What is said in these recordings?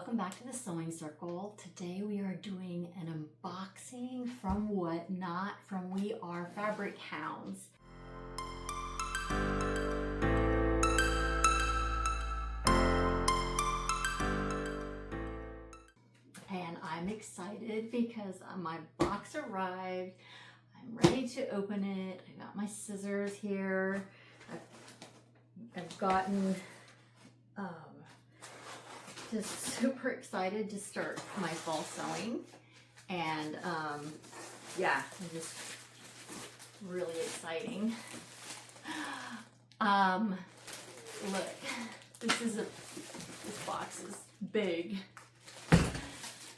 welcome back to the Sewing Circle. Today we are doing an unboxing from Whatnot from We Are Fabric Hounds. And I'm excited because my box arrived. I'm ready to open it. I got my scissors here. I've gotten just super excited to start my fall sewing, and yeah, just really exciting. Look, this box is big.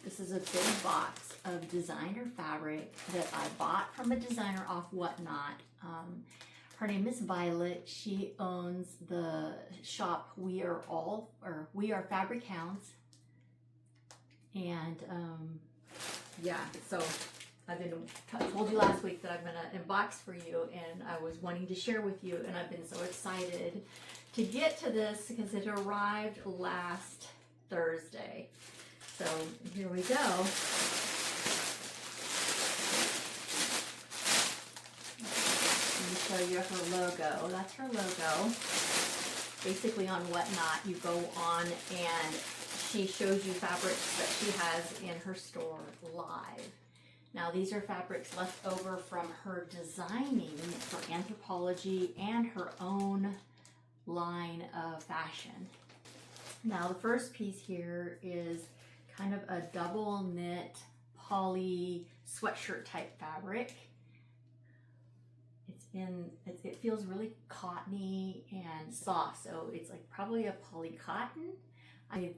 This is a big box of designer fabric that I bought from a designer off Whatnot. Her name is Violet. She owns the shop We Are Fabric Hounds. And yeah, so I told you last week that I'm gonna unbox for you, and I was wanting to share with you, and I've been so excited to get to this because it arrived last Thursday. So here we go. Show you her logo. That's her logo. Basically on Whatnot, you go on and she shows you fabrics that she has in her store live. Now these are fabrics left over from her designing for Anthropology and her own line of fashion. Now the first piece here is kind of a double knit poly sweatshirt type fabric. It feels really cottony and soft, so it's like probably a poly cotton.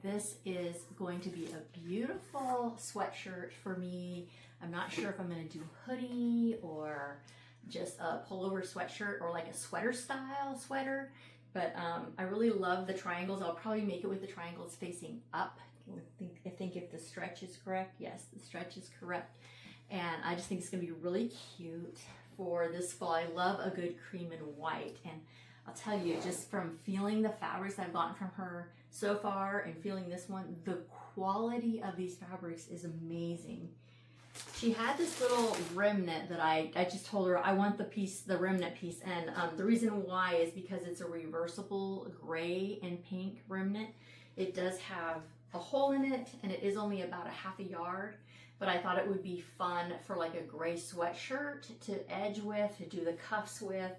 This is going to be a beautiful sweatshirt for me. I'm not sure if I'm going to do hoodie or just a pullover sweatshirt or like a sweater style sweater, but I really love the triangles. I'll probably make it with the triangles facing up. I think if the stretch is correct. Yes, the stretch is correct. And I just think it's going to be really cute for this fall. I love a good cream and white, and I'll tell you, just from feeling the fabrics I've gotten from her so far and feeling this one, the quality of these fabrics is amazing. She had this little remnant that I just told her I want the remnant piece, and the reason why is because it's a reversible gray and pink remnant. It does have a hole in it, and it is only about a half a yard. But I thought it would be fun for like a gray sweatshirt to edge with, to do the cuffs with,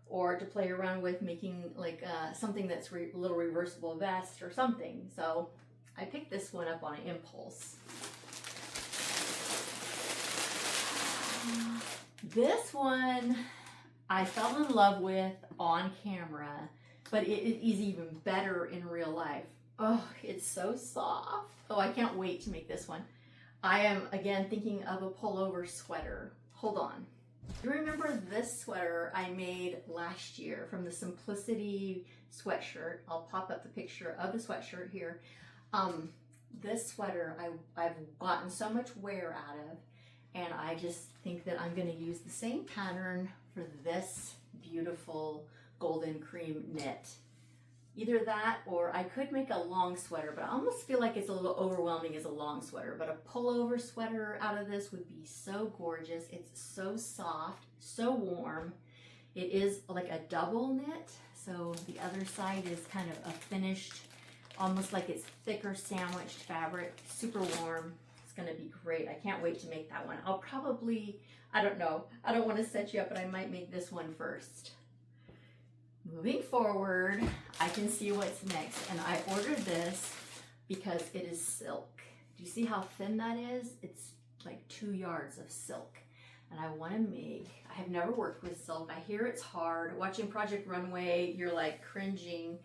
or to play around with, making like something that's a little reversible vest or something. So I picked this one up on an impulse. This one I fell in love with on camera, but it is even better in real life. Oh, it's so soft. Oh, I can't wait to make this one. I am, again, thinking of a pullover sweater. Hold on. You remember this sweater I made last year from the Simplicity sweatshirt? I'll pop up the picture of the sweatshirt here. This sweater I've gotten so much wear out of, and I just think that I'm going to use the same pattern for this beautiful golden cream knit. Either that, or I could make a long sweater, but I almost feel like it's a little overwhelming as a long sweater. But a pullover sweater out of this would be so gorgeous. It's so soft, so warm. It is like a double knit, so the other side is kind of a finished, almost like it's thicker sandwiched fabric, super warm. It's gonna be great. I can't wait to make that one. I'll probably, I don't know, I don't want to set you up, but I might make this one first. Moving forward, I can see what's next, and I ordered this because it is silk. Do you see how thin that is? It's like 2 yards of silk, and I want to make, I have never worked with silk. I hear it's hard. Watching Project Runway, you're like cringing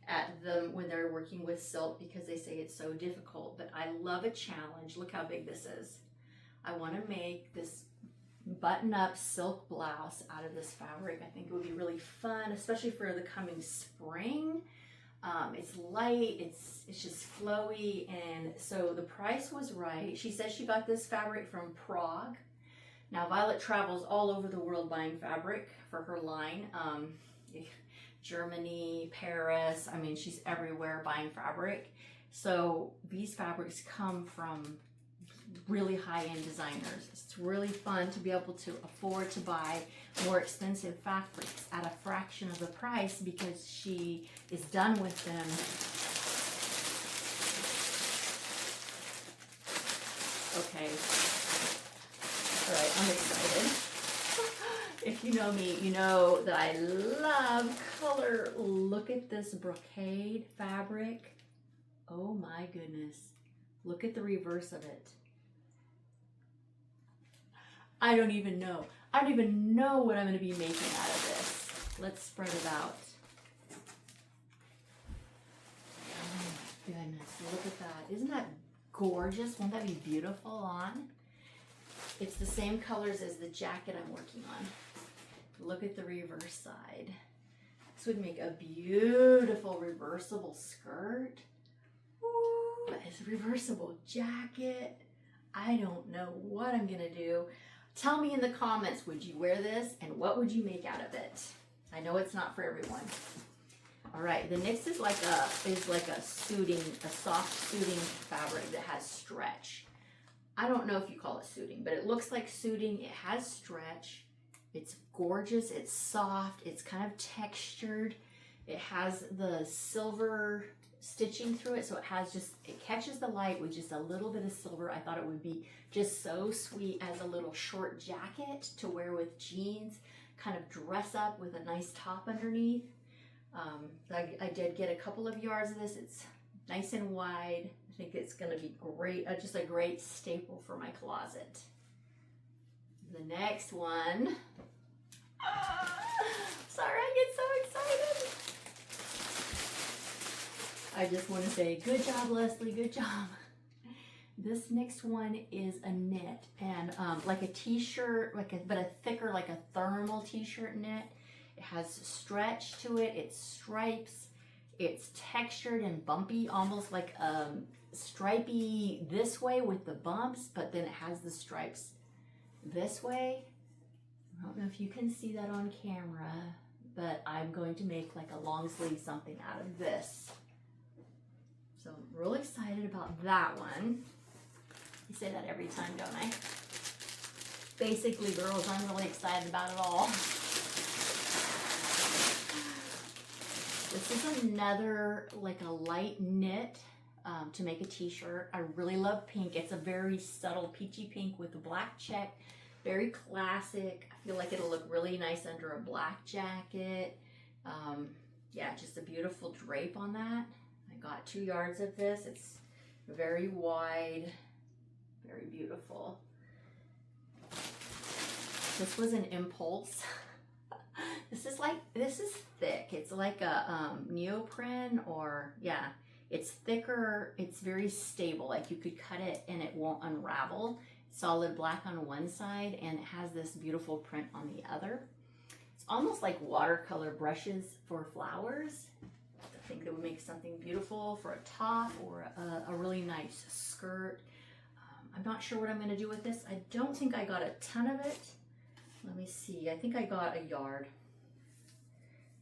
at them when they're working with silk because they say it's so difficult, but I love a challenge. Look how big this is. I want to make this button-up silk blouse out of this fabric. I think it would be really fun, especially for the coming spring. It's light, it's just flowy, and so the price was right. She says she got this fabric from Prague. Now Violet travels all over the world buying fabric for her line. Germany, Paris, I mean, she's everywhere buying fabric. So these fabrics come from really high-end designers. It's really fun to be able to afford to buy more expensive fabrics at a fraction of the price because she is done with them. Okay. All right, I'm excited. If you know me, you know that I love color. Look at this brocade fabric. Oh my goodness. Look at the reverse of it. I don't even know. I don't even know what I'm going to be making out of this. Let's spread it out. Oh my goodness. Look at that. Isn't that gorgeous? Won't that be beautiful on? It's the same colors as the jacket I'm working on. Look at the reverse side. This would make a beautiful reversible skirt. Ooh, it's a reversible jacket. I don't know what I'm gonna do. Tell me in the comments, would you wear this and what would you make out of it? I know it's not for everyone. All right, the next is like a soft suiting fabric that has stretch. I don't know if you call it suiting, but it looks like suiting. It has stretch. It's gorgeous. It's soft. It's kind of textured. It has the silver stitching through it, so it catches the light with just a little bit of silver. I thought it would be just so sweet as a little short jacket to wear with jeans, kind of dress up with a nice top underneath. I did get a couple of yards of this. It's nice and wide. I think it's going to be great, just a great staple for my closet. The next one. Sorry, I get so excited. I just want to say, good job, Leslie, good job. This next one is a knit and like a t-shirt, but a thicker, like a thermal t-shirt knit. It has stretch to it. It's stripes. It's textured and bumpy, almost like stripey this way with the bumps, but then it has the stripes this way. I don't know if you can see that on camera, but I'm going to make like a long sleeve something out of this. So I'm real excited about that one. I say that every time, don't I? Basically, girls, I'm really excited about it all. This is another, like a light knit to make a t-shirt. I really love pink. It's a very subtle peachy pink with a black check. Very classic. I feel like it'll look really nice under a black jacket. Yeah, just a beautiful drape on that. I got 2 yards of this. It's very wide, very beautiful. This was an impulse. This is thick. It's like a neoprene, or yeah, it's thicker. It's very stable. Like you could cut it and it won't unravel. Solid black on one side, and it has this beautiful print on the other. It's almost like watercolor brushes for flowers. I think that would make something beautiful for a top or a really nice skirt. I'm not sure what I'm going to do with this. I don't think I got a ton of it. Let me see. I think I got a yard.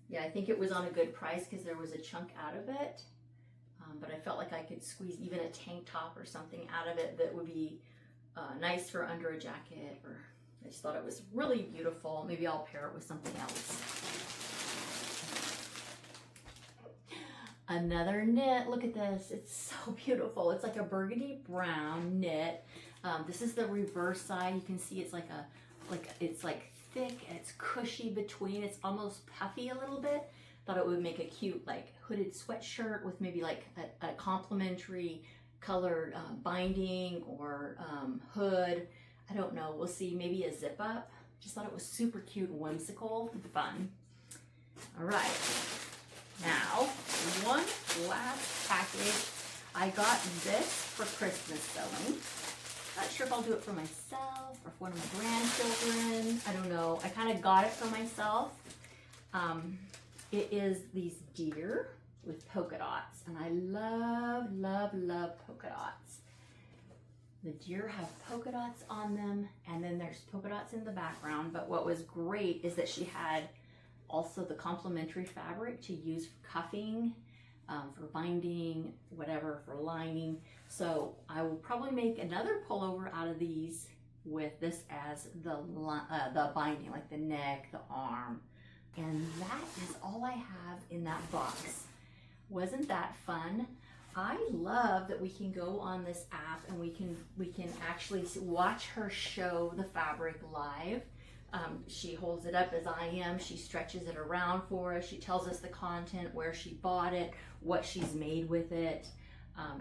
Yeah, I think it was on a good price because there was a chunk out of it. But I felt like I could squeeze even a tank top or something out of it that would be nice for under a jacket. Or I just thought it was really beautiful. Maybe I'll pair it with something else. Another knit. Look at this. It's so beautiful. It's like a burgundy brown knit. This is the reverse side. You can see it's it's like thick and it's cushy between. It's almost puffy a little bit. Thought it would make a cute like hooded sweatshirt with maybe like a complementary colored binding or hood. I don't know. We'll see. Maybe a zip up. Just thought it was super cute and whimsical and fun. All right. Now, one last package. I got this for Christmas sewing. Not sure if I'll do it for myself or for one of my grandchildren. I don't know. I kind of got it for myself. It is these deer with polka dots, and I love, love, love polka dots. The deer have polka dots on them, and then there's polka dots in the background. But what was great is that she had also the complementary fabric to use for cuffing. for binding, whatever, for lining. So I will probably make another pullover out of these with this as the binding, like the neck, the arm. And that is all I have in that box. Wasn't that fun? I love that we can go on this app and we can actually watch her show the fabric live. She holds it up as I am. She stretches it around for us. She tells us the content, where she bought it, what she's made with it.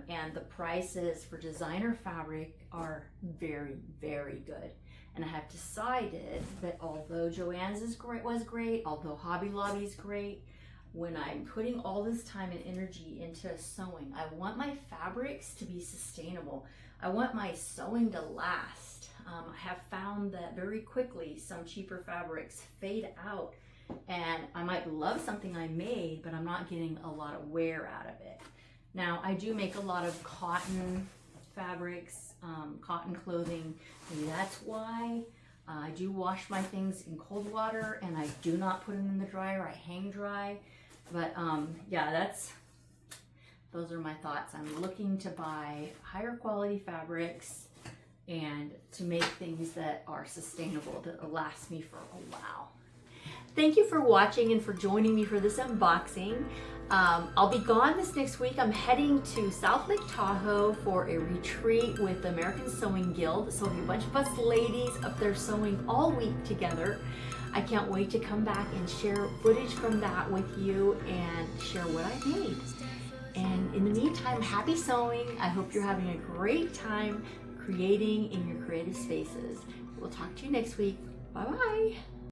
And the prices for designer fabric are very, very good. And I have decided that although Joann's was great, although Hobby Lobby's great, when I'm putting all this time and energy into sewing, I want my fabrics to be sustainable. I want my sewing to last. I have found that very quickly some cheaper fabrics fade out, and I might love something I made, but I'm not getting a lot of wear out of it. Now, I do make a lot of cotton fabrics, cotton clothing. Maybe that's why. I do wash my things in cold water, and I do not put them in the dryer. I hang dry. But yeah, those are my thoughts. I'm looking to buy higher quality fabrics and to make things that are sustainable, that will last me for a while. Thank you for watching and for joining me for this unboxing. I'll be gone this next week. I'm heading to South Lake Tahoe for a retreat with the American Sewing Guild. So there'll be a bunch of us ladies up there sewing all week together. I can't wait to come back and share footage from that with you and share what I made. And in the meantime, happy sewing. I hope you're having a great time creating in your creative spaces. We'll talk to you next week. Bye-bye.